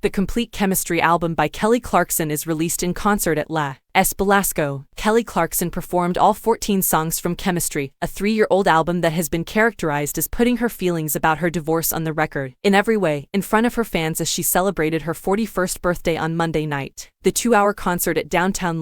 The complete Chemistry album by Kelly Clarkson is released in concert at Belasco. Kelly Clarkson performed all 14 songs from Chemistry, a 3-year-old album that has been characterized as putting her feelings about her divorce on the record, in every way, in front of her fans as she celebrated her 41st birthday on Monday night. The 2-hour concert at downtown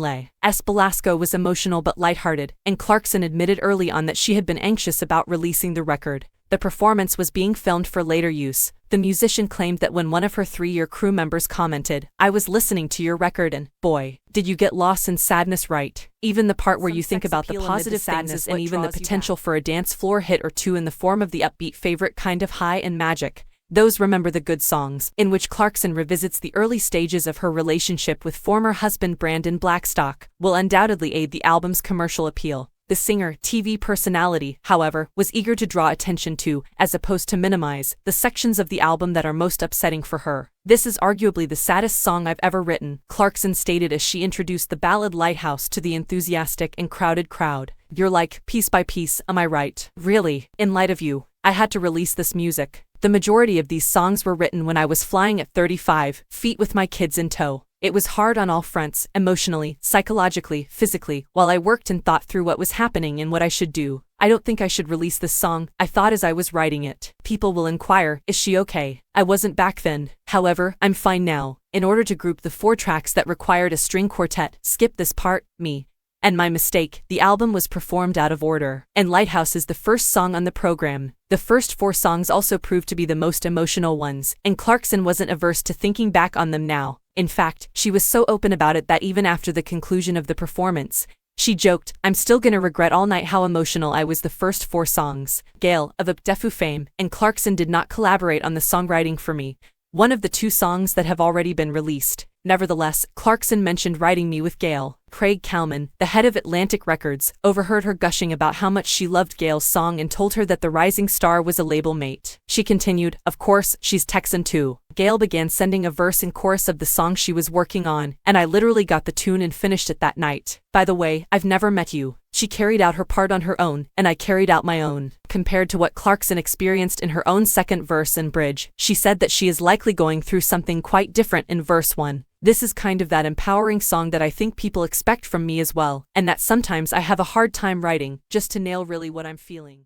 Belasco was emotional but lighthearted, and Clarkson admitted early on that she had been anxious about releasing the record. The performance was being filmed for later use. The musician claimed that when one of her 3-year crew members commented, "I was listening to your record and, boy, did you get lost in sadness, right? Even the part where you think about the positive sadness and even the potential for a dance floor hit or two in the form of the upbeat favorite Kind of High and Magic. Those Remember the Good songs," in which Clarkson revisits the early stages of her relationship with former husband Brandon Blackstock, will undoubtedly aid the album's commercial appeal. The singer, TV personality, however, was eager to draw attention to, as opposed to minimize, the sections of the album that are most upsetting for her. "This is arguably the saddest song I've ever written," Clarkson stated as she introduced the ballad Lighthouse to the enthusiastic and crowded crowd. "You're like, piece by piece, am I right? Really, in light of you, I had to release this music. The majority of these songs were written when I was flying at 35 feet with my kids in tow. It was hard on all fronts, emotionally, psychologically, physically, while I worked and thought through what was happening and what I should do. I don't think I should release this song, I thought as I was writing it. People will inquire, is she okay? I wasn't back then. However, I'm fine now. In order to group the 4 tracks that required a string quartet, skip this part, me, and my mistake, the album was performed out of order, and Lighthouse is the first song on the program. The first 4 songs also proved to be the most emotional ones, and Clarkson wasn't averse to thinking back on them now. In fact, she was so open about it that even after the conclusion of the performance, she joked, "I'm still gonna regret all night how emotional I was the first 4 songs." Gail, of Defu fame, and Clarkson did not collaborate on the songwriting for Me, one of the 2 songs that have already been released. Nevertheless, Clarkson mentioned writing Me with Gail. Craig Kalman, the head of Atlantic Records, overheard her gushing about how much she loved Gail's song and told her that the rising star was a label mate. She continued, "Of course, she's Texan too." Gail began sending a verse and chorus of the song she was working on, and I literally got the tune and finished it that night. "By the way, I've never met you." She carried out her part on her own, and I carried out my own. Compared to what Clarkson experienced in her own second verse and bridge, she said that she is likely going through something quite different in verse 1. "This is kind of that empowering song that I think people expect from me as well, and that sometimes I have a hard time writing, just to nail really what I'm feeling."